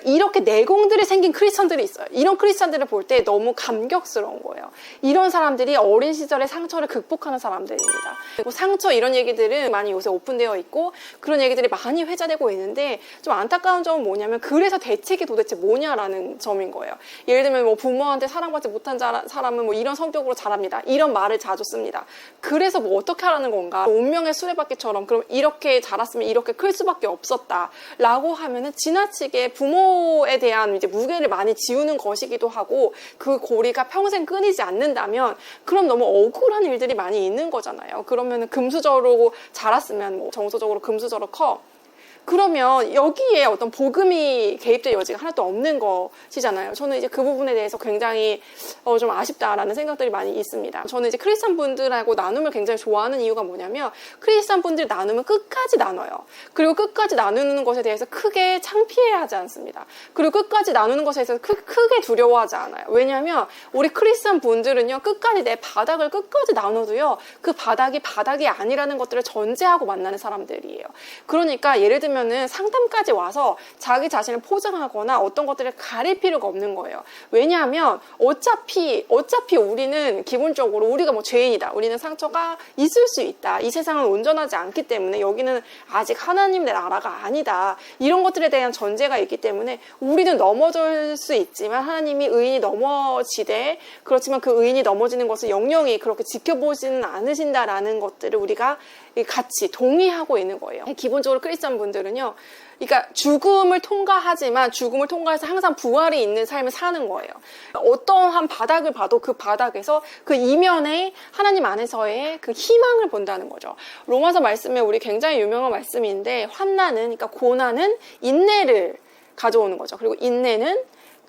이렇게 내공들이 생긴 크리스천들이 있어요. 이런 크리스천들을 볼 때 너무 감격스러운 거예요. 이런 사람들이 어린 시절의 상처를 극복하는 사람들입니다. 그리고 상처 이런 얘기들은 많이 요새 오픈되어 있고 그런 얘기들이 많이 회자되고 있는데 좀 안타까운 점은 뭐냐면 그래서 대책이 도대체 뭐냐라는 점인 거예요. 예를 들면 뭐 부모한테 사랑받지 못한 사람은 뭐 이런 성격으로 자랍니다. 이런 말을 자주 씁니다. 그래서 뭐 어떻게 하라는 건가? 운명의 수레바퀴처럼 그럼 이렇게 자랐으면 이렇게 클 수밖에 없었다 라고 하면은 지나치게 부모에 대한 이제 무게를 많이 지우는 것이기도 하고 그 고리가 평생 끊이지 않는다면 그럼 너무 억울한 일들이 많이 있는 거잖아요. 그러면은 금수저로 자랐으면 뭐 정서적으로 금수저로 커. 그러면 여기에 어떤 복음이 개입될 여지가 하나도 없는 것이잖아요. 저는 이제 그 부분에 대해서 굉장히 좀 아쉽다라는 생각들이 많이 있습니다. 저는 이제 크리스찬 분들하고 나눔을 굉장히 좋아하는 이유가 뭐냐면 크리스찬 분들이 나누면 끝까지 나눠요. 그리고 끝까지 나누는 것에 대해서 크게 창피해하지 않습니다. 그리고 끝까지 나누는 것에 대해서 크게 두려워하지 않아요. 왜냐하면 우리 크리스찬 분들은요, 끝까지 내 바닥을 끝까지 나눠도요, 그 바닥이 아니라는 것들을 전제하고 만나는 사람들이에요. 그러니까 예를 들면 상담까지 와서 자기 자신을 포장하거나 어떤 것들을 가릴 필요가 없는 거예요. 왜냐하면 어차피 우리는 기본적으로 우리가 뭐 죄인이다. 우리는 상처가 있을 수 있다. 이 세상은 온전하지 않기 때문에 여기는 아직 하나님의 나라가 아니다. 이런 것들에 대한 전제가 있기 때문에 우리는 넘어질 수 있지만 하나님이 의인이 넘어지되 그렇지만 그 의인이 넘어지는 것을 영영이 그렇게 지켜보지는 않으신다라는 것들을 우리가 같이 동의하고 있는 거예요. 기본적으로 크리스찬 분들은요, 그러니까 죽음을 통과하지만 죽음을 통과해서 항상 부활이 있는 삶을 사는 거예요. 어떠한 바닥을 봐도 그 바닥에서 그 이면에 하나님 안에서의 그 희망을 본다는 거죠. 로마서 말씀에 우리 굉장히 유명한 말씀인데 환난은, 그러니까 고난은 인내를 가져오는 거죠. 그리고 인내는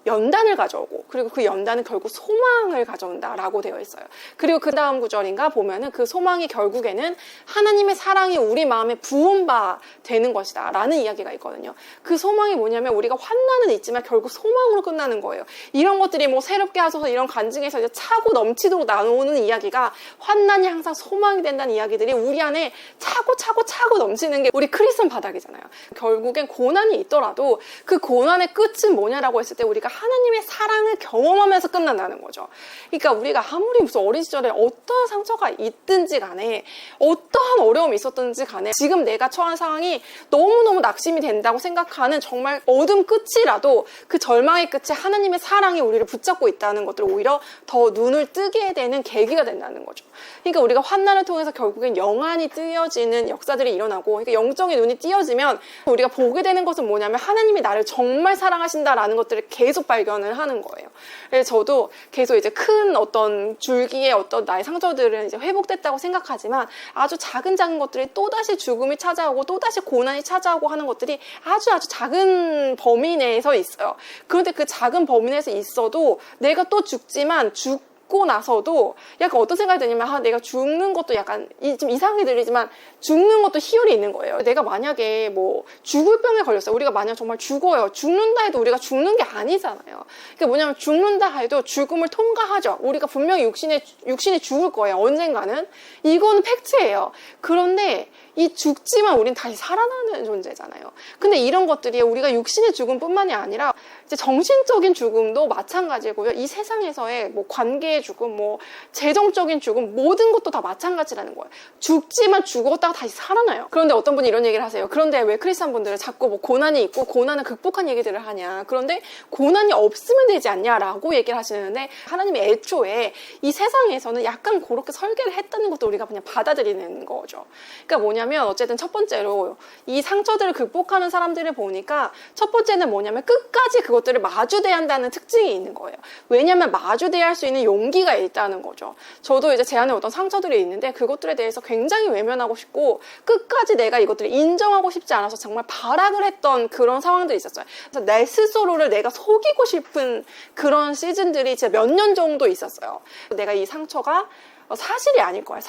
연단을 가져오고 그리고 그 연단은 결국 소망을 가져온다라고 되어 있어요. 그리고 그 다음 구절인가 보면은 그 소망이 결국에는 하나님의 사랑이 우리 마음에 부은 바 되는 것이다 라는 이야기가 있거든요. 그 소망이 뭐냐면 우리가 환난은 있지만 결국 소망으로 끝나는 거예요. 이런 것들이 뭐 새롭게 하셔서 이런 간증에서 이제 차고 넘치도록 나오는 이야기가 환난이 항상 소망이 된다는 이야기들이 우리 안에 차고 넘치는 게 우리 크리스천 바닥이잖아요. 결국엔 고난이 있더라도 그 고난의 끝은 뭐냐라고 했을 때 우리가 하나님의 사랑을 경험하면서 끝난다는 거죠. 그러니까 우리가 아무리 무슨 어린 시절에 어떠한 상처가 있든지 간에 어떠한 어려움이 있었든지 간에 지금 내가 처한 상황이 너무너무 낙심이 된다고 생각하는 정말 어둠 끝이라도 그 절망의 끝에 하나님의 사랑이 우리를 붙잡고 있다는 것들을 오히려 더 눈을 뜨게 되는 계기가 된다는 거죠. 그러니까 우리가 환난을 통해서 결국엔 영안이 뜨여지는 역사들이 일어나고, 그러니까 영적인 눈이 띄어지면 우리가 보게 되는 것은 뭐냐면 하나님이 나를 정말 사랑하신다라는 것들을 계속 발견을 하는 거예요. 그래서 저도 계속 이제 큰 어떤 줄기의 어떤 나의 상처들은 이제 회복됐다고 생각하지만 아주 작은 것들이 또다시 죽음이 찾아오고 또다시 고난이 찾아오고 하는 것들이 아주 작은 범위 내에서 있어요. 그런데 그 작은 범위 내에서 있어도 내가 또 죽지만 죽고 나서도 약간 어떤 생각이 드냐면 내가 죽는 것도 약간 좀 이상하게 들리지만 죽는 것도 희열이 있는 거예요. 내가 만약에 뭐 죽을 병에 걸렸어요. 우리가 만약 정말 죽어요. 죽는다 해도 우리가 죽는 게 아니잖아요. 그러니까 뭐냐면 죽는다 해도 죽음을 통과하죠. 우리가 분명히 육신이 죽을 거예요. 언젠가는. 이거는 팩트예요. 그런데 이 죽지만 우린 다시 살아나는 존재잖아요. 근데 이런 것들이 우리가 육신의 죽음뿐만이 아니라 이제 정신적인 죽음도 마찬가지고요. 이 세상에서의 뭐 관계의 죽음, 뭐 재정적인 죽음, 모든 것도 다 마찬가지라는 거예요. 죽지만 죽었다가 다시 살아나요. 그런데 어떤 분이 이런 얘기를 하세요. 그런데 왜 크리스찬 분들은 자꾸 뭐 고난이 있고 고난을 극복한 얘기들을 하냐. 그런데 고난이 없으면 되지 않냐라고 얘기를 하시는데 하나님이 애초에 이 세상에서는 약간 그렇게 설계를 했다는 것도 우리가 그냥 받아들이는 거죠. 그러니까 뭐냐면 어쨌든 첫 번째로 이 상처들을 극복하는 사람들을 보니까 첫 번째는 뭐냐면 끝까지 그것들을 마주대야 한다는 특징이 있는 거예요. 왜냐면 마주대야 할 수 있는 용기가 있다는 거죠. 저도 이제 제 안에 어떤 상처들이 있는데 그것들에 대해서 굉장히 외면하고 싶고 끝까지 내가 이것들을 인정하고 싶지 않아서 정말 발악을 했던 그런 상황들이 있었어요. 그래서 내 스스로를 내가 속이고 싶은 그런 시즌들이 진짜 몇 년 정도 있었어요. 내가 이 상처가 사실이 아닐 거야.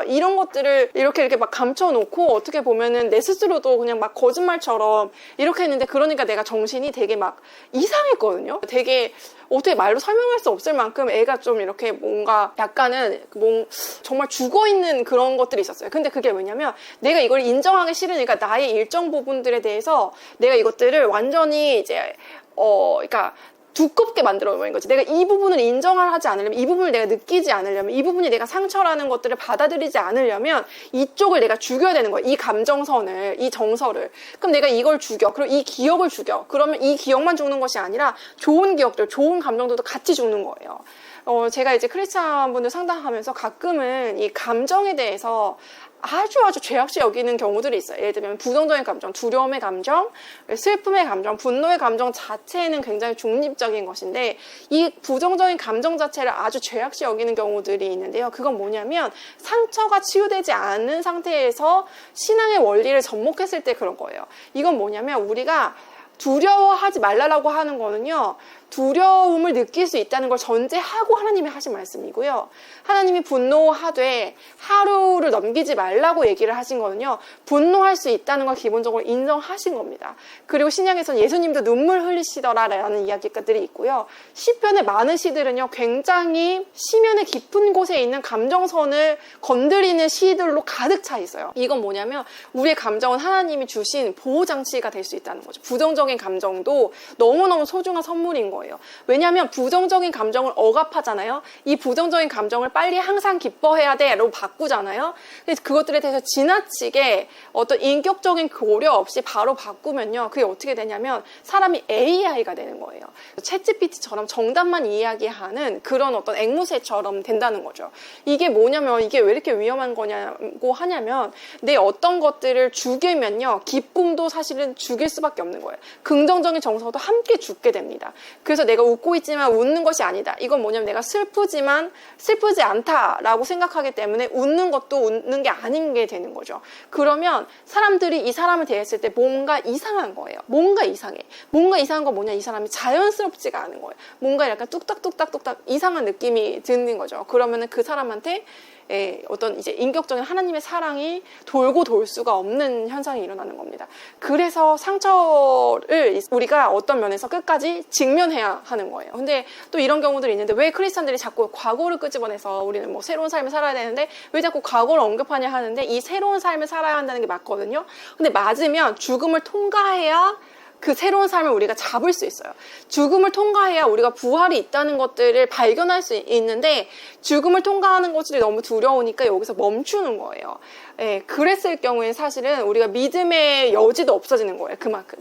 이런 것들을 이렇게 막 감춰놓고 어떻게 보면은 내 스스로도 그냥 막 거짓말처럼 이렇게 했는데 그러니까 내가 정신이 되게 막 이상했거든요. 되게 어떻게 말로 설명할 수 없을 만큼 애가 좀 이렇게 뭔가 약간은 정말 죽어있는 그런 것들이 있었어요. 근데 그게 왜냐면 내가 이걸 인정하기 싫으니까 나의 일정 부분들에 대해서 내가 이것들을 완전히 이제 그러니까 두껍게 만들어버린 거지. 내가 이 부분을 인정을 하지 않으려면, 이 부분을 내가 느끼지 않으려면, 이 부분이 내가 상처라는 것들을 받아들이지 않으려면 이쪽을 내가 죽여야 되는 거야. 이 감정선을, 이 정서를. 그럼 내가 이걸 죽여. 그리고 이 기억을 죽여. 그러면 이 기억만 죽는 것이 아니라 좋은 기억들, 좋은 감정들도 같이 죽는 거예요. 제가 이제 크리스찬 분들 상담하면서 가끔은 이 감정에 대해서 아주 죄악시 여기는 경우들이 있어요. 예를 들면 부정적인 감정, 두려움의 감정, 슬픔의 감정, 분노의 감정 자체는 굉장히 중립적인 것인데 이 부정적인 감정 자체를 아주 죄악시 여기는 경우들이 있는데요. 그건 뭐냐면 상처가 치유되지 않은 상태에서 신앙의 원리를 접목했을 때 그런 거예요. 이건 뭐냐면 우리가 두려워하지 말라고 하는 거는요. 두려움을 느낄 수 있다는 걸 전제하고 하나님이 하신 말씀이고요. 하나님이 분노하되 하루를 넘기지 말라고 얘기를 하신 거는요. 분노할 수 있다는 걸 기본적으로 인정하신 겁니다. 그리고 신약에서는 예수님도 눈물 흘리시더라라는 이야기들이 있고요. 시편의 많은 시들은요. 굉장히 시면의 깊은 곳에 있는 감정선을 건드리는 시들로 가득 차 있어요. 이건 뭐냐면 우리의 감정은 하나님이 주신 보호장치가 될 수 있다는 거죠. 부정적인 감정도 너무너무 소중한 선물인 거예요. 왜냐하면 부정적인 감정을 억압하잖아요. 이 부정적인 감정을 빨리 항상 기뻐해야 돼 라고 바꾸잖아요. 그래서 그것들에 대해서 지나치게 어떤 인격적인 고려 없이 바로 바꾸면요. 그게 어떻게 되냐면 사람이 AI가 되는 거예요. 챗GPT처럼 정답만 이야기하는 그런 어떤 앵무새처럼 된다는 거죠. 이게 뭐냐면 이게 왜 이렇게 위험한 거냐고 하냐면 내 어떤 것들을 죽이면요. 기쁨도 사실은 죽일 수밖에 없는 거예요. 긍정적인 정서도 함께 죽게 됩니다. 그래서 내가 웃고 있지만 웃는 것이 아니다. 이건 뭐냐면 내가 슬프지만 슬프지 않다라고 생각하기 때문에 웃는 것도 웃는 게 아닌 게 되는 거죠. 그러면 사람들이 이 사람을 대했을 때 뭔가 이상한 거예요. 뭔가 이상해. 뭔가 이상한 건 뭐냐? 이 사람이 자연스럽지가 않은 거예요. 뭔가 약간 뚝딱뚝딱뚝딱 이상한 느낌이 드는 거죠. 그러면은 그 사람한테 어떤 이제 인격적인 하나님의 사랑이 돌고 돌 수가 없는 현상이 일어나는 겁니다. 그래서 상처를 우리가 어떤 면에서 끝까지 직면해야 하는 거예요. 근데 또 이런 경우들이 있는데 왜 크리스찬들이 자꾸 과거를 끄집어내서 우리는 뭐 새로운 삶을 살아야 되는데 왜 자꾸 과거를 언급하냐 하는데 이 새로운 삶을 살아야 한다는 게 맞거든요. 근데 맞으면 죽음을 통과해야 그 새로운 삶을 우리가 잡을 수 있어요. 죽음을 통과해야 우리가 부활이 있다는 것들을 발견할 수 있는데 죽음을 통과하는 것들이 너무 두려우니까 여기서 멈추는 거예요. 그랬을 경우에 사실은 우리가 믿음의 여지도 없어지는 거예요. 그만큼.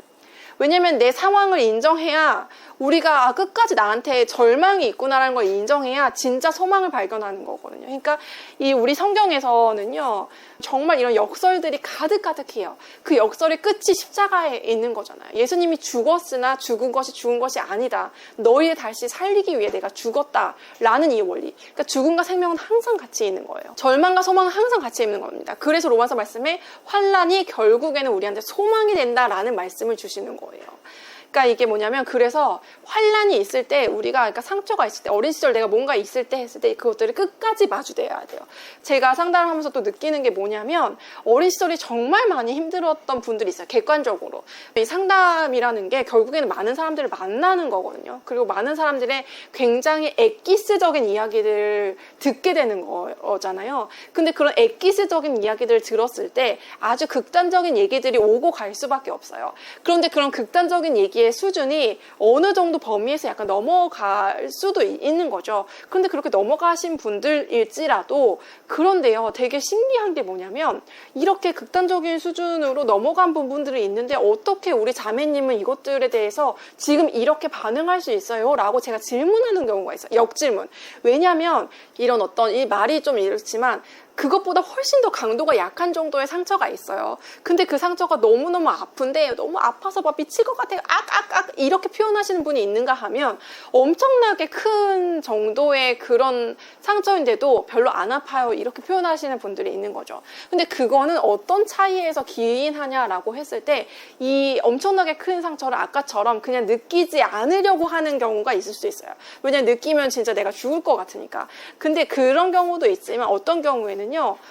왜냐면 내 상황을 인정해야 우리가 끝까지 나한테 절망이 있구나라는 걸 인정해야 진짜 소망을 발견하는 거거든요. 그러니까 이 우리 성경에서는요. 정말 이런 역설들이 가득가득해요. 그 역설의 끝이 십자가에 있는 거잖아요. 예수님이 죽었으나 죽은 것이 아니다. 너희를 다시 살리기 위해 내가 죽었다라는 이 원리. 그러니까 죽음과 생명은 항상 같이 있는 거예요. 절망과 소망은 항상 같이 있는 겁니다. 그래서 로마서 말씀에 환난이 결국에는 우리한테 소망이 된다라는 말씀을 주시는 거예요. 그러니까 이게 뭐냐면 그래서 환난이 있을 때 우리가 그러니까 상처가 있을 때 어린 시절 내가 뭔가 있을 때 했을 때 그것들을 끝까지 마주대야 돼요. 제가 상담을 하면서 또 느끼는 게 뭐냐면 어린 시절이 정말 많이 힘들었던 분들이 있어요. 객관적으로. 이 상담이라는 게 결국에는 많은 사람들을 만나는 거거든요. 그리고 많은 사람들의 굉장히 엑기스적인 이야기들을 듣게 되는 거잖아요. 근데 그런 엑기스적인 이야기들을 들었을 때 아주 극단적인 얘기들이 오고 갈 수밖에 없어요. 그런데 그런 극단적인 얘기의 수준이 어느 정도 범위에서 약간 넘어갈 수도 있는 거죠. 그런데 그렇게 넘어가신 분들일지라도 그런데요. 되게 신기한 게 뭐냐면 이렇게 극단적인 수준으로 넘어간 부분들이 있는데 어떻게 우리 자매님은 이것들에 대해서 지금 이렇게 반응할 수 있어요? 라고 제가 질문하는 경우가 있어요. 역질문. 왜냐하면 이런 어떤 이 말이 좀 이렇지만 그것보다 훨씬 더 강도가 약한 정도의 상처가 있어요. 근데 그 상처가 너무너무 아픈데 너무 아파서 막 미칠 것 같아요. 악 이렇게 표현하시는 분이 있는가 하면 엄청나게 큰 정도의 그런 상처인데도 별로 안 아파요. 이렇게 표현하시는 분들이 있는 거죠. 근데 그거는 어떤 차이에서 기인하냐라고 했을 때 이 엄청나게 큰 상처를 아까처럼 그냥 느끼지 않으려고 하는 경우가 있을 수 있어요. 왜냐면 느끼면 진짜 내가 죽을 것 같으니까. 근데 그런 경우도 있지만 어떤 경우에는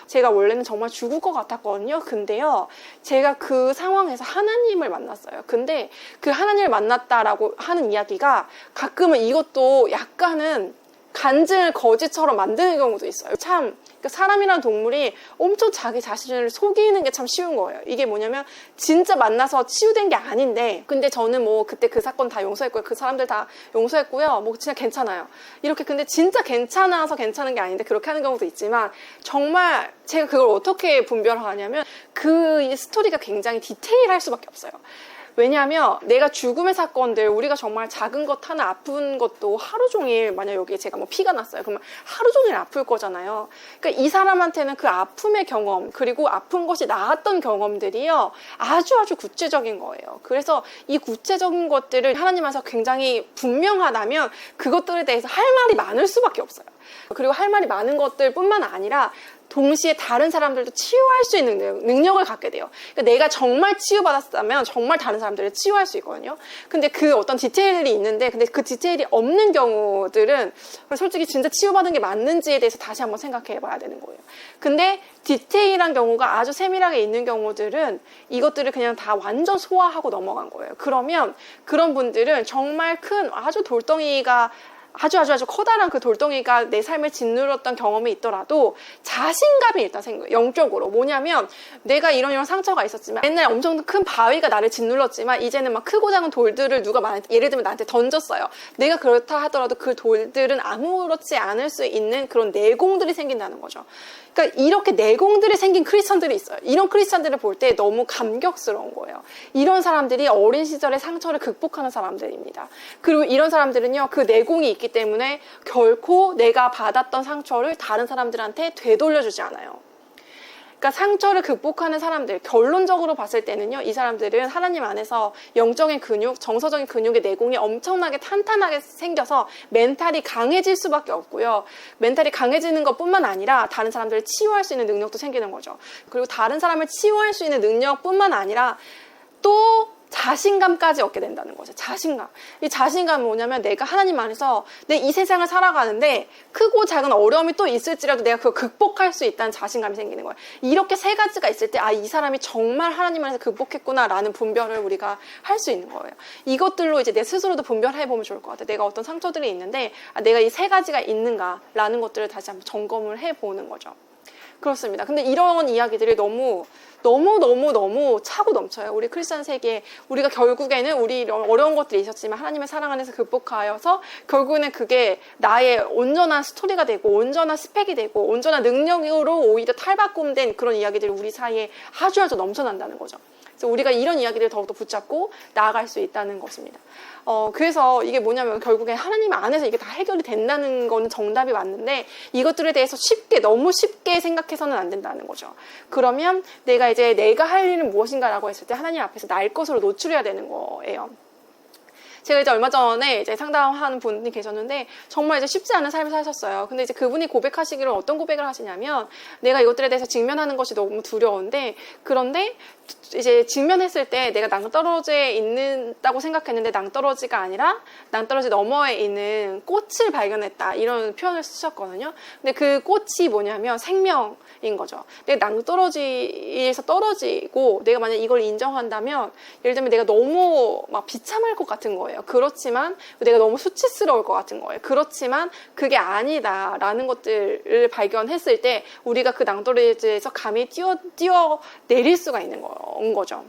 제가 원래는 정말 죽을 것 같았거든요. 근데요, 제가 그 상황에서 하나님을 만났어요. 근데 그 하나님을 만났다라고 하는 이야기가 가끔은 이것도 약간은 간증을 거짓처럼 만드는 경우도 있어요. 참 그러니까 사람이란 동물이 엄청 자기 자신을 속이는 게 참 쉬운 거예요. 이게 뭐냐면 진짜 만나서 치유된 게 아닌데, 근데 저는 뭐 그때 그 사건 다 용서했고요. 그 사람들 다 용서했고요. 뭐 진짜 괜찮아요. 이렇게 근데 진짜 괜찮아서 괜찮은 게 아닌데 그렇게 하는 경우도 있지만, 정말 제가 그걸 어떻게 분별하냐면 그 스토리가 굉장히 디테일할 수밖에 없어요. 왜냐하면 내가 죽음의 사건들, 우리가 정말 작은 것 하나 아픈 것도 하루 종일, 만약 여기에 제가 뭐 피가 났어요. 그러면 하루 종일 아플 거잖아요. 그러니까 이 사람한테는 그 아픔의 경험, 그리고 아픈 것이 나았던 경험들이요, 아주 구체적인 거예요. 그래서 이 구체적인 것들을 하나님 안에서 굉장히 분명하다면 그것들에 대해서 할 말이 많을 수밖에 없어요. 그리고 할 말이 많은 것들 뿐만 아니라 동시에 다른 사람들도 치유할 수 있는 능력을 갖게 돼요. 그러니까 내가 정말 치유받았다면 정말 다른 사람들을 치유할 수 있거든요. 근데 그 어떤 디테일이 있는데, 근데 그 디테일이 없는 경우들은 솔직히 진짜 치유받은 게 맞는지에 대해서 다시 한번 생각해 봐야 되는 거예요. 근데 디테일한 경우가 아주 세밀하게 있는 경우들은 이것들을 그냥 다 완전 소화하고 넘어간 거예요. 그러면 그런 분들은 정말 큰 아주 돌덩이가 아주 커다란 그 돌덩이가 내 삶을 짓눌렀던 경험이 있더라도 자신감이 일단 생겨요. 영적으로. 뭐냐면 내가 이런 상처가 있었지만, 옛날에 엄청 큰 바위가 나를 짓눌렀지만 이제는 막 크고 작은 돌들을 누가 예를 들면 나한테 던졌어요. 내가 그렇다 하더라도 그 돌들은 아무렇지 않을 수 있는 그런 내공들이 생긴다는 거죠. 그러니까 이렇게 내공들이 생긴 크리스천들이 있어요. 이런 크리스천들을 볼 때 너무 감격스러운 거예요. 이런 사람들이 어린 시절의 상처를 극복하는 사람들입니다. 그리고 이런 사람들은요, 그 내공이 있기 때문에 결코 내가 받았던 상처를 다른 사람들한테 되돌려주지 않아요. 그러니까 상처를 극복하는 사람들, 결론적으로 봤을 때는요, 이 사람들은 하나님 안에서 영적인 근육, 정서적인 근육의 내공이 엄청나게 탄탄하게 생겨서 멘탈이 강해질 수밖에 없고요. 멘탈이 강해지는 것뿐만 아니라 다른 사람들을 치유할 수 있는 능력도 생기는 거죠. 그리고 다른 사람을 치유할 수 있는 능력뿐만 아니라 또 자신감까지 얻게 된다는 거죠. 자신감. 이 자신감은 뭐냐면, 내가 하나님 안에서 내 이 세상을 살아가는데 크고 작은 어려움이 또 있을지라도 내가 그걸 극복할 수 있다는 자신감이 생기는 거예요. 이렇게 세 가지가 있을 때, 아, 이 사람이 정말 하나님 안에서 극복했구나라는 분별을 우리가 할 수 있는 거예요. 이것들로 이제 내 스스로도 분별해 보면 좋을 것 같아요. 내가 어떤 상처들이 있는데, 아, 내가 이 세 가지가 있는가라는 것들을 다시 한번 점검을 해 보는 거죠. 그렇습니다. 근데 이런 이야기들이 너무 차고 넘쳐요. 우리 크리스천 세계에. 우리가 결국에는 우리 이런 어려운 것들이 있었지만 하나님의 사랑 안에서 극복하여서 결국에는 그게 나의 온전한 스토리가 되고 온전한 스펙이 되고 온전한 능력으로 오히려 탈바꿈된 그런 이야기들이 우리 사이에 아주 넘쳐난다는 거죠. 그래서 우리가 이런 이야기를 더욱더 붙잡고 나아갈 수 있다는 것입니다. 그래서 이게 뭐냐면, 결국에 하나님 안에서 이게 다 해결이 된다는 건 정답이 맞는데, 이것들에 대해서 너무 쉽게 생각해서는 안 된다는 거죠. 그러면 내가 할 일은 무엇인가라고 했을 때 하나님 앞에서 날 것으로 노출해야 되는 거예요. 제가 이제 얼마 전에 상담하는 분이 계셨는데 정말 쉽지 않은 삶을 사셨어요. 근데 그분이 고백하시기를 어떤 고백을 하시냐면, 내가 이것들에 대해서 직면하는 것이 너무 두려운데, 그런데 직면했을 때 내가 낭떠러지에 있는다고 생각했는데 낭떠러지가 아니라 낭떠러지 너머에 있는 꽃을 발견했다, 이런 표현을 쓰셨거든요. 근데 그 꽃이 뭐냐면 생명인 거죠. 내가 낭떠러지에서 떨어지고 내가 만약 이걸 인정한다면, 예를 들면 내가 너무 막 비참할 것 같은 거예요. 그렇지만 내가 너무 수치스러울 것 같은 거예요. 그렇지만 그게 아니다라는 것들을 발견했을 때 우리가 그 낭떠러지에서 감히 뛰어 내릴 수가 있는 거죠.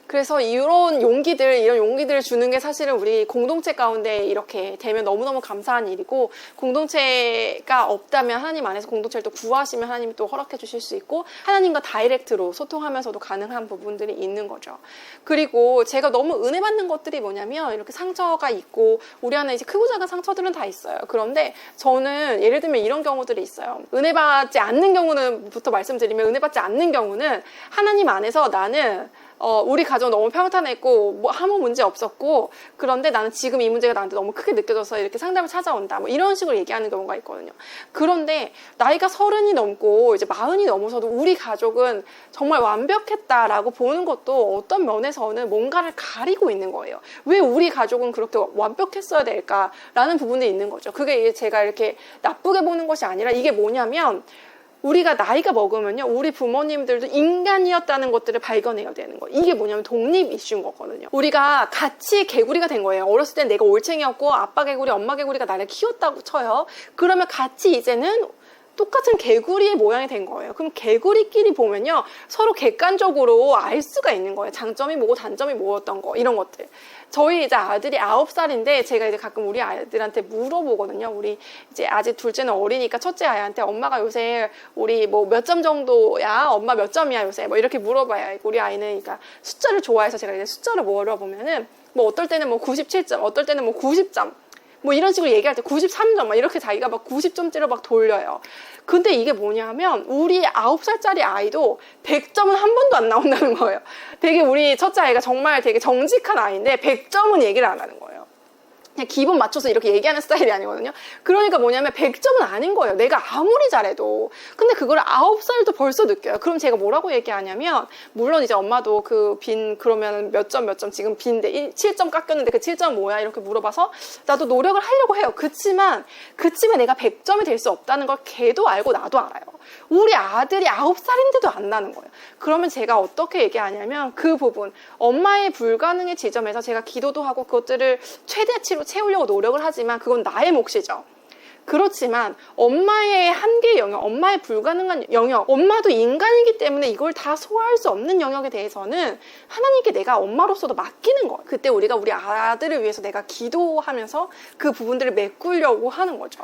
그래서 이런 용기들을 주는 게 사실은 우리 공동체 가운데 이렇게 되면 너무너무 감사한 일이고, 공동체가 없다면 하나님 안에서 공동체를 또 구하시면 하나님이 또 허락해 주실 수 있고, 하나님과 다이렉트로 소통하면서도 가능한 부분들이 있는 거죠. 그리고 제가 너무 은혜 받는 것들이 뭐냐면, 이렇게 상처가 있고 우리 안에 크고 작은 상처들은 다 있어요. 그런데 저는 예를 들면 이런 경우들이 있어요. 은혜 받지 않는 경우는부터 말씀드리면, 은혜 받지 않는 경우는 하나님 안에서 나는 우리 가정 너무 평탄했고 뭐 아무 문제 없었고, 그런데 나는 지금 이 문제가 나한테 너무 크게 느껴져서 이렇게 상담을 찾아온다, 뭐 이런 식으로 얘기하는 경우가 있거든요. 그런데 나이가 30이 넘고 40이 넘어서도 우리 가족은 정말 완벽했다라고 보는 것도 어떤 면에서는 뭔가를 가리고 있는 거예요. 왜 우리 가족은 그렇게 완벽했어야 될까라는 부분이 있는 거죠. 그게 제가 이렇게 나쁘게 보는 것이 아니라, 이게 뭐냐면, 우리가 나이가 먹으면요, 우리 부모님들도 인간이었다는 것들을 발견해야 되는 거예요. 이게 뭐냐면 독립 이슈인 거거든요. 우리가 같이 개구리가 된 거예요. 어렸을 땐 내가 올챙이였고 아빠 개구리, 엄마 개구리가 나를 키웠다고 쳐요. 그러면 같이 이제는 똑같은 개구리의 모양이 된 거예요. 그럼 개구리끼리 보면요, 서로 객관적으로 알 수가 있는 거예요. 장점이 뭐고 단점이 뭐였던 거, 이런 것들. 저희 이제 아들이 9살인데 제가 이제 가끔 우리 아이들한테 물어보거든요. 우리 이제 아직 둘째는 어리니까 첫째 아이한테 엄마가 요새 우리 뭐 몇 점 정도야? 엄마 몇 점이야 요새? 뭐 이렇게 물어봐요. 우리 아이는 그러니까 숫자를 좋아해서 제가 이제 숫자를 물어보면은 뭐 어떨 때는 뭐 97점, 어떨 때는 뭐 90점. 뭐 이런 식으로 얘기할 때 93점 막 이렇게 자기가 막 90점째로 막 돌려요. 근데 이게 뭐냐면 우리 9살짜리 아이도 100점은 한 번도 안 나온다는 거예요. 되게 우리 첫째 아이가 정말 되게 정직한 아이인데 100점은 얘기를 안 하는 거예요. 그냥 기분 맞춰서 이렇게 얘기하는 스타일이 아니거든요. 그러니까 뭐냐면 100점은 아닌 거예요. 내가 아무리 잘해도. 근데 그걸 9살도 벌써 느껴요. 그럼 제가 뭐라고 얘기하냐면, 물론 이제 엄마도 그 그러면 몇 점 지금 빈데 7점 깎였는데 그 7점 뭐야? 이렇게 물어봐서 나도 노력을 하려고 해요. 그치만 내가 100점이 될 수 없다는 걸 걔도 알고 나도 알아요. 우리 아들이 9살인데도 안다는 거예요. 그러면 제가 어떻게 얘기하냐면 그 부분, 엄마의 불가능의 지점에서 제가 기도도 하고 그것들을 최대치로 채우려고 노력을 하지만 그건 나의 몫이죠. 그렇지만 엄마의 한계 영역, 엄마의 불가능한 영역, 엄마도 인간이기 때문에 이걸 다 소화할 수 없는 영역에 대해서는 하나님께 내가 엄마로서도 맡기는 거예요. 그때 우리가 우리 아들을 위해서 내가 기도하면서 그 부분들을 메꾸려고 하는 거죠.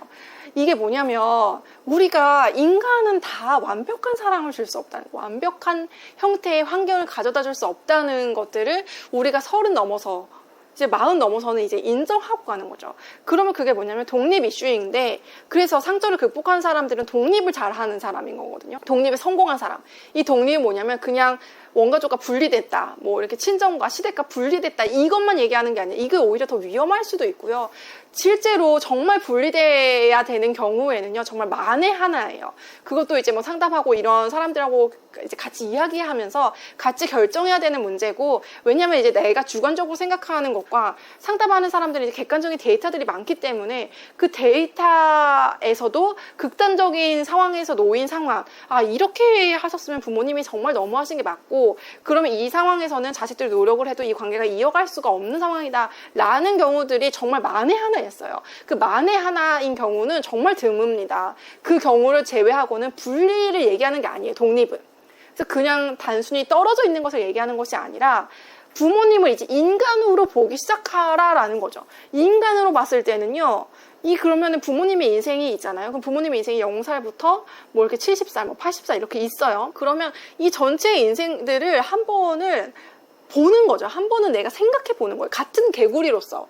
이게 뭐냐면 우리가 인간은 다 완벽한 사랑을 줄 수 없다는, 완벽한 형태의 환경을 가져다 줄 수 없다는 것들을 우리가 30 넘어서 이제 40 넘어서는 이제 인정하고 가는 거죠. 그러면 그게 뭐냐면 독립 이슈인데, 그래서 상처를 극복하는 사람들은 독립을 잘하는 사람인 거거든요. 독립에 성공한 사람. 이 독립이 뭐냐면 그냥 원가족과 분리됐다, 뭐 이렇게 친정과 시댁과 분리됐다, 이것만 얘기하는 게 아니에요. 이게 오히려 더 위험할 수도 있고요. 실제로 정말 분리돼야 되는 경우에는요, 정말 만에 하나예요. 그것도 이제 뭐 상담하고 이런 사람들하고 이제 같이 이야기하면서 같이 결정해야 되는 문제고, 왜냐면 이제 내가 주관적으로 생각하는 것과 상담하는 사람들이 이제 객관적인 데이터들이 많기 때문에 그 데이터에서도 극단적인 상황에서 놓인 상황, 아, 이렇게 하셨으면 부모님이 정말 너무 하신 게 맞고, 그러면 이 상황에서는 자식들이 노력을 해도 이 관계가 이어갈 수가 없는 상황이다 라는 경우들이 정말 만에 하나였어요. 그 만에 하나인 경우는 정말 드뭅니다. 그 경우를 제외하고는 분리를 얘기하는 게 아니에요, 독립은. 그래서 그냥 단순히 떨어져 있는 것을 얘기하는 것이 아니라 부모님을 이제 인간으로 보기 시작하라라는 거죠. 인간으로 봤을 때는요, 그러면은 부모님의 인생이 있잖아요. 그럼 부모님의 인생이 0살부터 뭐 이렇게 70살, 뭐 80살 이렇게 있어요. 그러면 이 전체의 인생들을 한 번은 보는 거죠. 한 번은 내가 생각해 보는 거예요. 같은 개구리로서.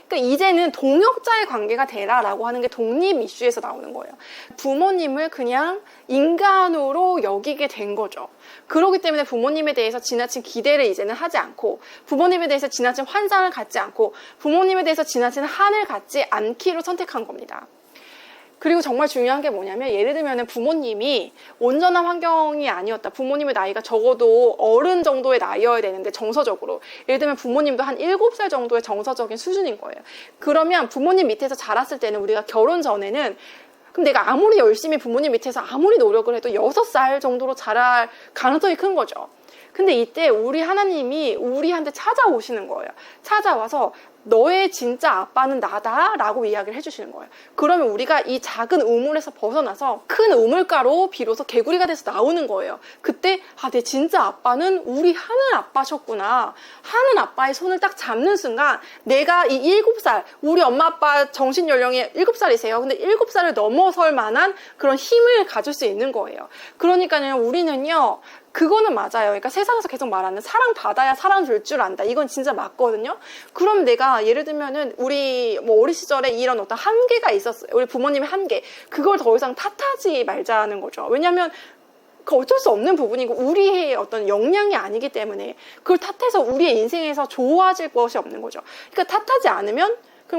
그러니까 이제는 동역자의 관계가 되라라고 하는 게 독립 이슈에서 나오는 거예요. 부모님을 그냥 인간으로 여기게 된 거죠. 그렇기 때문에 부모님에 대해서 지나친 기대를 이제는 하지 않고, 부모님에 대해서 지나친 환상을 갖지 않고, 부모님에 대해서 지나친 한을 갖지 않기로 선택한 겁니다. 그리고 정말 중요한 게 뭐냐면, 예를 들면 부모님이 온전한 환경이 아니었다. 부모님의 나이가 적어도 어른 정도의 나이여야 되는데, 정서적으로. 예를 들면 부모님도 한 7살 정도의 정서적인 수준인 거예요. 그러면 부모님 밑에서 자랐을 때는, 우리가 결혼 전에는, 그럼 내가 아무리 열심히 부모님 밑에서 아무리 노력을 해도 6살 정도로 자랄 가능성이 큰 거죠. 근데 이때 우리 하나님이 우리한테 찾아오시는 거예요. 찾아와서 너의 진짜 아빠는 나다 라고 이야기를 해주시는 거예요. 그러면 우리가 이 작은 우물에서 벗어나서 큰 우물가로 비로소 개구리가 돼서 나오는 거예요. 그때 내 진짜 아빠는 우리 하는 아빠셨구나. 하는 아빠의 손을 딱 잡는 순간, 내가 이 7살, 우리 엄마 아빠 정신 연령이 7살이세요. 근데 7살을 넘어설 만한 그런 힘을 가질 수 있는 거예요. 그러니까요, 우리는요, 그거는 맞아요. 그러니까 세상에서 계속 말하는 사랑 받아야 사랑 줄 줄 안다. 이건 진짜 맞거든요. 그럼 내가 예를 들면은 우리 뭐 어린 시절에 이런 어떤 한계가 있었어요. 우리 부모님의 한계. 그걸 더 이상 탓하지 말자는 거죠. 왜냐면 그 어쩔 수 없는 부분이고 우리의 어떤 역량이 아니기 때문에 그걸 탓해서 우리의 인생에서 좋아질 것이 없는 거죠. 그러니까 탓하지 않으면,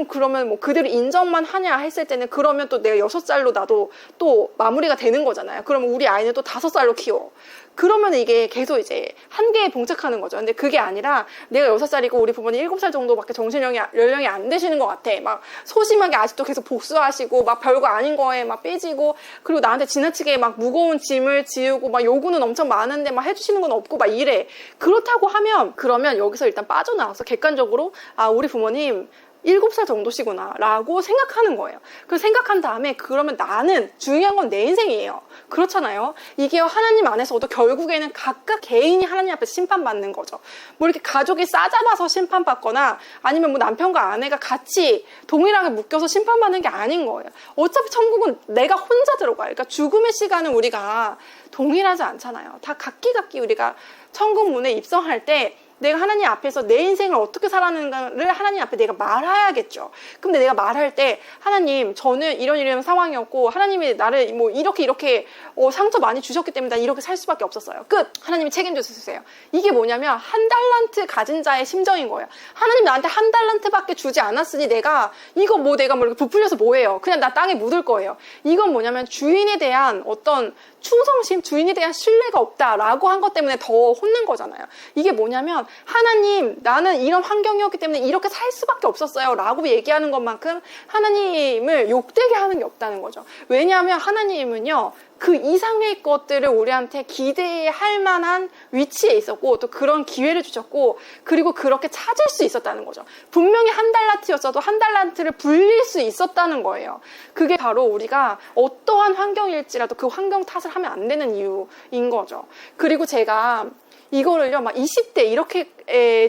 그러면 뭐 그대로 인정만 하냐 했을 때는, 그러면 또 내가 6살로 나도 또 마무리가 되는 거잖아요. 그러면 우리 아이는 또 5살로 키워. 그러면 이게 계속 이제 한계에 봉착하는 거죠. 근데 그게 아니라 내가 6살이고 우리 부모님 7살 정도밖에 정신연령이 안 되시는 것 같아. 막 소심하게 아직도 계속 복수하시고, 막 별거 아닌 거에 막 삐지고, 그리고 나한테 지나치게 막 무거운 짐을 지우고, 막 요구는 엄청 많은데 막 해주시는 건 없고 막 이래. 그렇다고 하면, 그러면 여기서 일단 빠져나와서 객관적으로, 우리 부모님 7살 정도시구나 라고 생각하는 거예요. 그 생각한 다음에 그러면 나는 중요한 건 내 인생이에요. 그렇잖아요. 이게 하나님 안에서도 결국에는 각각 개인이 하나님 앞에서 심판받는 거죠. 뭐 이렇게 가족이 싸잡아서 심판받거나 아니면 뭐 남편과 아내가 같이 동일하게 묶여서 심판받는 게 아닌 거예요. 어차피 천국은 내가 혼자 들어가요. 그러니까 죽음의 시간은 우리가 동일하지 않잖아요. 다 각기 우리가 천국 문에 입성할 때 내가 하나님 앞에서 내 인생을 어떻게 살았는가를 하나님 앞에 내가 말해야겠죠. 근데 내가 말할 때 하나님 저는 이런 상황이었고 하나님이 나를 뭐 이렇게 상처 많이 주셨기 때문에 난 이렇게 살 수밖에 없었어요. 끝! 하나님이 책임져 주세요. 이게 뭐냐면 한 달란트 가진 자의 심정인 거예요. 하나님 나한테 한 달란트밖에 주지 않았으니 내가 이거 내가 뭐 이렇게 부풀려서 뭐해요. 그냥 나 땅에 묻을 거예요. 이건 뭐냐면 주인에 대한 어떤 충성심, 주인에 대한 신뢰가 없다라고 한 것 때문에 더 혼는 거잖아요. 이게 뭐냐면 하나님 나는 이런 환경이었기 때문에 이렇게 살 수밖에 없었어요 라고 얘기하는 것만큼 하나님을 욕되게 하는 게 없다는 거죠. 왜냐하면 하나님은요 그 이상의 것들을 우리한테 기대할 만한 위치에 있었고 또 그런 기회를 주셨고 그리고 그렇게 찾을 수 있었다는 거죠. 분명히 한 달란트였어도 한 달란트를 불릴 수 있었다는 거예요. 그게 바로 우리가 어떠한 환경일지라도 그 환경 탓을 하면 안 되는 이유인 거죠. 그리고 제가 이거를요, 막 20대 이렇게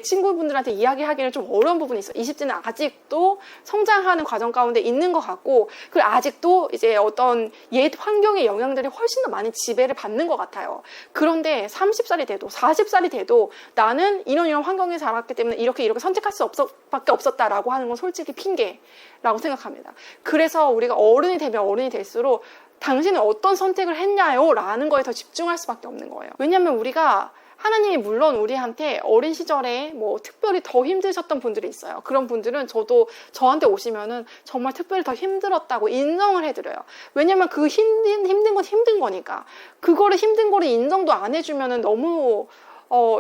친구분들한테 이야기하기는 좀 어려운 부분이 있어요. 20대는 아직도 성장하는 과정 가운데 있는 것 같고, 그리고 아직도 이제 어떤 옛 환경의 영향들이 훨씬 더 많이 지배를 받는 것 같아요. 그런데 30살이 돼도 40살이 돼도 나는 이런 환경에 자랐기 때문에 이렇게 선택할 수밖에 없었다라고 하는 건 솔직히 핑계라고 생각합니다. 그래서 우리가 어른이 되면 어른이 될수록 당신은 어떤 선택을 했냐요? 라는 거에 더 집중할 수밖에 없는 거예요. 왜냐하면 우리가 하나님이 물론 우리한테 어린 시절에 뭐 특별히 더 힘드셨던 분들이 있어요. 그런 분들은 저한테 오시면은 정말 특별히 더 힘들었다고 인정을 해드려요. 왜냐면 그 힘든 건 힘든 거니까. 힘든 거를 인정도 안 해주면은 너무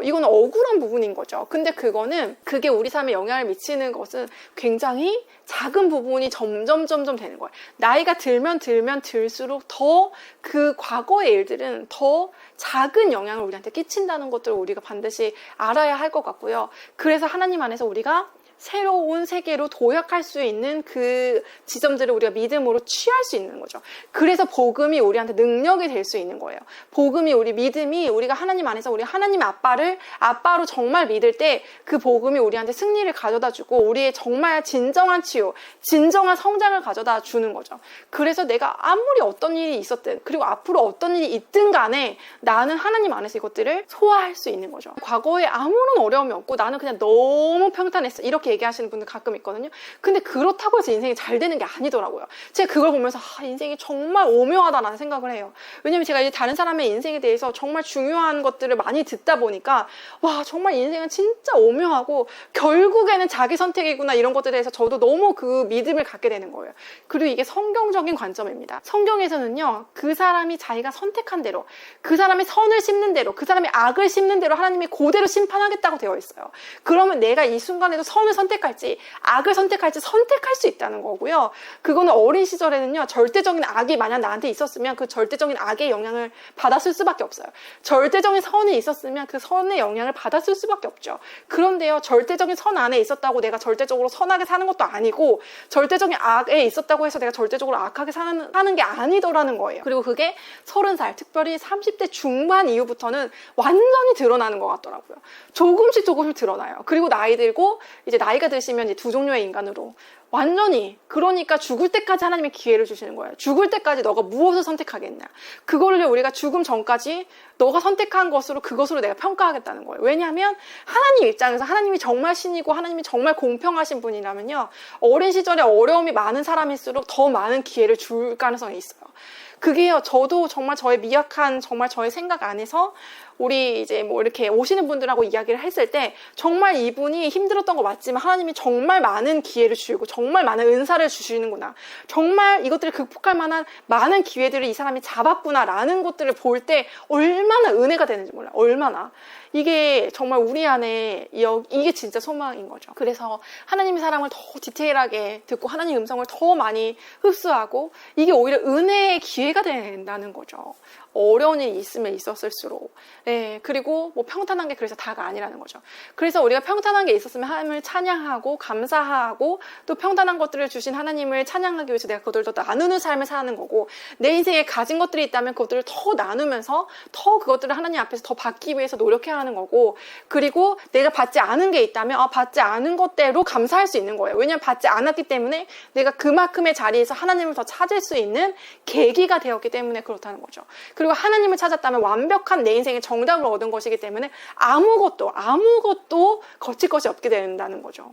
이거는 억울한 부분인 거죠. 근데 그게 우리 삶에 영향을 미치는 것은 굉장히 작은 부분이 점점 되는 거예요. 나이가 들면 들수록 더 그 과거의 일들은 더 작은 영향을 우리한테 끼친다는 것들을 우리가 반드시 알아야 할 것 같고요. 그래서 하나님 안에서 우리가 새로운 세계로 도약할 수 있는 그 지점들을 우리가 믿음으로 취할 수 있는 거죠. 그래서 복음이 우리한테 능력이 될 수 있는 거예요. 복음이 믿음이 우리가 하나님 안에서 우리 하나님 아빠로 정말 믿을 때 그 복음이 우리한테 승리를 가져다 주고 우리의 정말 진정한 치유, 진정한 성장을 가져다 주는 거죠. 그래서 내가 아무리 어떤 일이 있었든 그리고 앞으로 어떤 일이 있든 간에 나는 하나님 안에서 이것들을 소화할 수 있는 거죠. 과거에 아무런 어려움이 없고 나는 그냥 너무 평탄했어. 이렇게 얘기하시는 분들 가끔 있거든요. 근데 그렇다고 해서 인생이 잘 되는 게 아니더라고요. 제가 그걸 보면서 인생이 정말 오묘하다라는 생각을 해요. 왜냐면 제가 이제 다른 사람의 인생에 대해서 정말 중요한 것들을 많이 듣다 보니까 와 정말 인생은 진짜 오묘하고 결국에는 자기 선택이구나 이런 것들에 대해서 저도 너무 그 믿음을 갖게 되는 거예요. 그리고 이게 성경적인 관점입니다. 성경에서는요 그 사람이 자기가 선택한 대로 그 사람이 선을 심는 대로 그 사람이 악을 심는 대로 하나님이 그대로 심판하겠다고 되어 있어요. 그러면 내가 이 순간에도 선을 선택할지 악을 선택할지 선택할 수 있다는 거고요. 그거는 어린 시절에는요 절대적인 악이 만약 나한테 있었으면 그 절대적인 악의 영향을 받았을 수밖에 없어요. 절대적인 선이 있었으면 그 선의 영향을 받았을 수밖에 없죠. 그런데요 절대적인 선 안에 있었다고 내가 절대적으로 선하게 사는 것도 아니고 절대적인 악에 있었다고 해서 내가 절대적으로 악하게 사는 게 아니더라는 거예요. 그리고 그게 30살 특별히 30대 중반 이후부터는 완전히 드러나는 것 같더라고요. 조금씩 드러나요. 그리고 나이 들고 이제 나이가 드시면 이제 두 종류의 인간으로 완전히 그러니까 죽을 때까지 하나님의 기회를 주시는 거예요. 죽을 때까지 너가 무엇을 선택하겠냐. 그거를 우리가 죽음 전까지 너가 선택한 것으로 그것으로 내가 평가하겠다는 거예요. 왜냐하면 하나님 입장에서 하나님이 정말 신이고 하나님이 정말 공평하신 분이라면요. 어린 시절에 어려움이 많은 사람일수록 더 많은 기회를 줄 가능성이 있어요. 그게요, 저도 정말 저의 미약한, 정말 저의 생각 안에서 우리 이제 뭐 이렇게 오시는 분들하고 이야기를 했을 때 정말 이분이 힘들었던 거 맞지만 하나님이 정말 많은 기회를 주시고 정말 많은 은사를 주시는구나. 정말 이것들을 극복할 만한 많은 기회들을 이 사람이 잡았구나라는 것들을 볼 때 얼마나 은혜가 되는지 몰라요. 얼마나. 이게 정말 우리 안에 이게 진짜 소망인 거죠. 그래서 하나님의 사랑을 더 디테일하게 듣고 하나님의 음성을 더 많이 흡수하고 이게 오히려 은혜의 기회가 된다는 거죠. 어려운 일이 있으면 있었을수록. 네, 그리고 뭐 평탄한 게 그래서 다가 아니라는 거죠. 그래서 우리가 평탄한 게 있었으면 하나님을 찬양하고 감사하고 또 평탄한 것들을 주신 하나님을 찬양하기 위해서 내가 그것들을 더 나누는 삶을 사는 거고, 내 인생에 가진 것들이 있다면 그것들을 더 나누면서 더 그것들을 하나님 앞에서 더 받기 위해서 노력해야 하는 거고, 그리고 내가 받지 않은 게 있다면 받지 않은 것대로 감사할 수 있는 거예요. 왜냐하면 받지 않았기 때문에 내가 그만큼의 자리에서 하나님을 더 찾을 수 있는 계기가 되었기 때문에 그렇다는 거죠. 그리고 하나님을 찾았다면 완벽한 내 인생의 정답을 얻은 것이기 때문에 아무것도 거칠 것이 없게 된다는 거죠.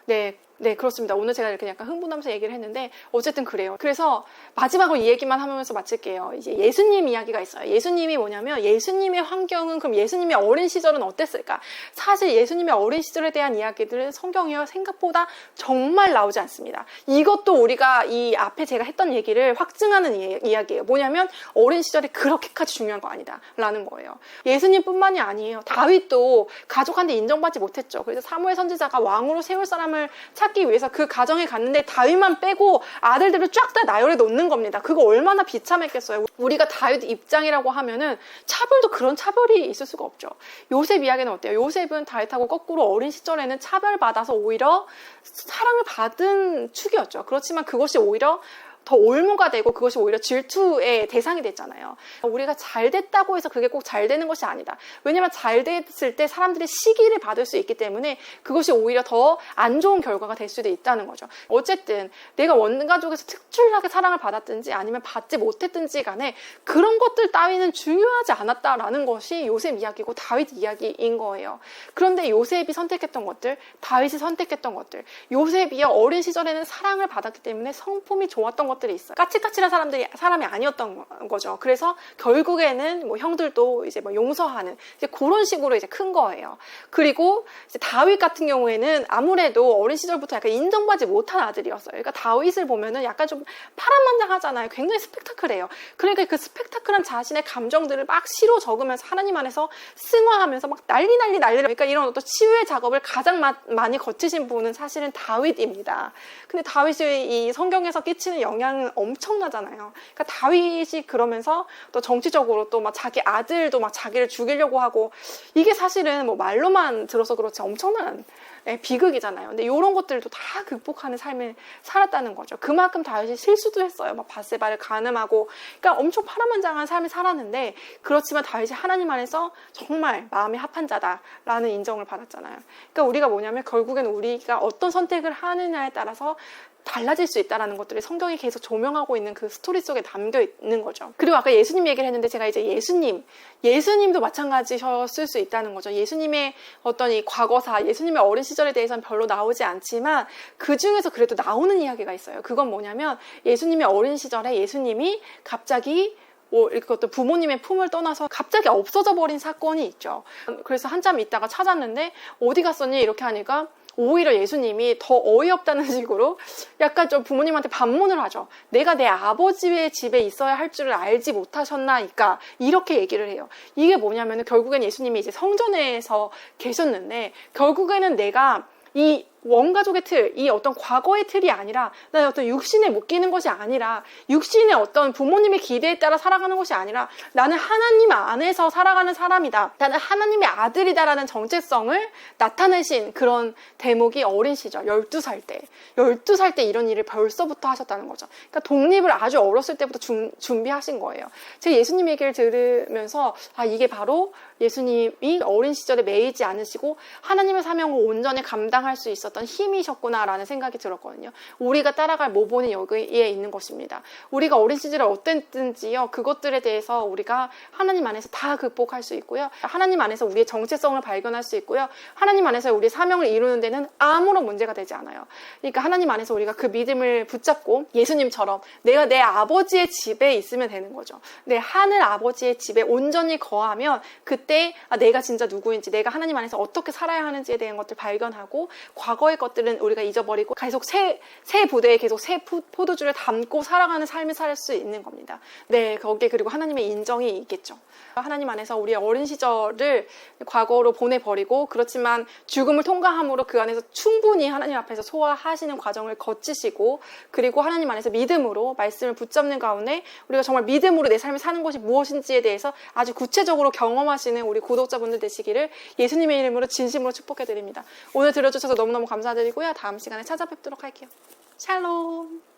네, 그렇습니다. 오늘 제가 이렇게 약간 흥분하면서 얘기를 했는데 어쨌든 그래요. 그래서 마지막으로 이 얘기만 하면서 마칠게요. 이제 예수님 이야기가 있어요. 예수님이 뭐냐면, 예수님의 환경은, 그럼 예수님의 어린 시절은 어땠을까? 사실 예수님의 어린 시절에 대한 이야기들은 성경에 생각보다 정말 나오지 않습니다. 이것도 우리가 이 앞에 제가 했던 얘기를 확증하는 이야기예요. 뭐냐면 어린 시절이 그렇게까지 중요한 거 아니다 라는 거예요. 예수님뿐만이 아니에요. 다윗도 가족한테 인정받지 못했죠. 그래서 사무엘 선지자가 왕으로 세울 사람을 찾기 위해서 그 가정에 갔는데 다윗만 빼고 아들들을 쫙 다 나열해 놓는 겁니다. 그거 얼마나 비참했겠어요. 우리가 다윗 입장이라고 하면은 차별도 그런 차별이 있을 수가 없죠. 요셉 이야기는 어때요? 요셉은 다윗하고 거꾸로 어린 시절에는 차별받아서 오히려 사랑을 받은 축이었죠. 그렇지만 그것이 오히려 더 올무가 되고 그것이 오히려 질투의 대상이 됐잖아요. 우리가 잘 됐다고 해서 그게 꼭 잘 되는 것이 아니다. 왜냐면 잘 됐을 때 사람들이 시기를 받을 수 있기 때문에 그것이 오히려 더 안 좋은 결과가 될 수도 있다는 거죠. 어쨌든 내가 원가족에서 특출나게 사랑을 받았든지 아니면 받지 못했든지 간에 그런 것들 따위는 중요하지 않았다라는 것이 요셉 이야기고 다윗 이야기인 거예요. 그런데 요셉이 선택했던 것들, 다윗이 선택했던 것들, 요셉이 어린 시절에는 사랑을 받았기 때문에 성품이 좋았던 것들이 있어요. 까칠까칠한 사람이 아니었던 거죠. 그래서 결국에는 뭐 형들도 이제 뭐 용서하는 이제 그런 식으로 이제 큰 거예요. 그리고 이제 다윗 같은 경우에는 아무래도 어린 시절부터 약간 인정받지 못한 아들이었어요. 그러니까 다윗을 보면은 약간 좀 파란만장하잖아요. 굉장히 스펙타클해요. 그러니까 그 스펙타클한 자신의 감정들을 막 시로 적으면서 하나님 안에서 승화하면서 막 난리. 그러니까 이런 어떤 치유의 작업을 가장 많이 거치신 분은 사실은 다윗입니다. 근데 다윗이 이 성경에서 끼치는 영향은 엄청나잖아요. 그러니까 다윗이 그러면서 또 정치적으로 또 막 자기 아들도 막 자기를 죽이려고 하고, 이게 사실은 뭐 말로만 들어서 그렇지 엄청난 비극이잖아요. 근데 이런 것들도 다 극복하는 삶을 살았다는 거죠. 그만큼 다윗이 실수도 했어요. 막 밧세바를 간음하고, 그러니까 엄청 파란만장한 삶을 살았는데, 그렇지만 다윗이 하나님 안에서 정말 마음이 합한 자다라는 인정을 받았잖아요. 그러니까 우리가 뭐냐면 결국엔 우리가 어떤 선택을 하느냐에 따라서 달라질 수 있다는 것들을 성경이 계속 조명하고 있는 그 스토리 속에 담겨 있는 거죠. 그리고 아까 예수님 얘기를 했는데, 제가 이제 예수님도 마찬가지셨을 수 있다는 거죠. 예수님의 어떤 이 과거사, 예수님의 어린 시절에 대해서는 별로 나오지 않지만 그 중에서 그래도 나오는 이야기가 있어요. 그건 뭐냐면, 예수님의 어린 시절에 예수님이 갑자기 이렇게 어떤 부모님의 품을 떠나서 갑자기 없어져 버린 사건이 있죠. 그래서 한참 있다가 찾았는데 어디 갔었니? 이렇게 하니까 오히려 예수님이 더 어이없다는 식으로 약간 좀 부모님한테 반문을 하죠. 내가 내 아버지의 집에 있어야 할 줄을 알지 못하셨나이까, 이렇게 얘기를 해요. 이게 뭐냐면 결국엔 예수님이 이제 성전에서 계셨는데, 결국에는 내가 이 원가족의 틀, 이 어떤 과거의 틀이 아니라, 나의 어떤 육신에 묶이는 것이 아니라, 육신의 어떤 부모님의 기대에 따라 살아가는 것이 아니라, 나는 하나님 안에서 살아가는 사람이다, 나는 하나님의 아들이다라는 정체성을 나타내신 그런 대목이 어린 시절 12살 때 이런 일을 벌써부터 하셨다는 거죠. 그러니까 독립을 아주 어렸을 때부터 준비하신 거예요. 제가 예수님 얘기를 들으면서 이게 바로 예수님이 어린 시절에 매이지 않으시고 하나님의 사명을 온전히 감당할 수 있었던 힘이셨구나라는 생각이 들었거든요. 우리가 따라갈 모본이 여기에 있는 것입니다. 우리가 어린 시절에 어땠든지요, 그것들에 대해서 우리가 하나님 안에서 다 극복할 수 있고요, 하나님 안에서 우리의 정체성을 발견할 수 있고요, 하나님 안에서 우리의 사명을 이루는 데는 아무런 문제가 되지 않아요. 그러니까 하나님 안에서 우리가 그 믿음을 붙잡고 예수님처럼 내가 내 아버지의 집에 있으면 되는 거죠. 내 하늘 아버지의 집에 온전히 거하면 그때 내가 진짜 누구인지, 내가 하나님 안에서 어떻게 살아야 하는지에 대한 것들 발견하고, 과거 과거의 것들은 우리가 잊어버리고 계속 새 부대에 계속 새 포도주를 담고 살아가는 삶을 살 수 있는 겁니다. 네, 거기에 그리고 하나님의 인정이 있겠죠. 하나님 안에서 우리의 어린 시절을 과거로 보내버리고, 그렇지만 죽음을 통과함으로 그 안에서 충분히 하나님 앞에서 소화하시는 과정을 거치시고, 그리고 하나님 안에서 믿음으로 말씀을 붙잡는 가운데 우리가 정말 믿음으로 내 삶을 사는 것이 무엇인지에 대해서 아주 구체적으로 경험하시는 우리 구독자분들 되시기를 예수님의 이름으로 진심으로 축복해드립니다. 오늘 들어주셔서 너무너무 감사드리고요. 다음 시간에 찾아뵙도록 할게요. 샬롬.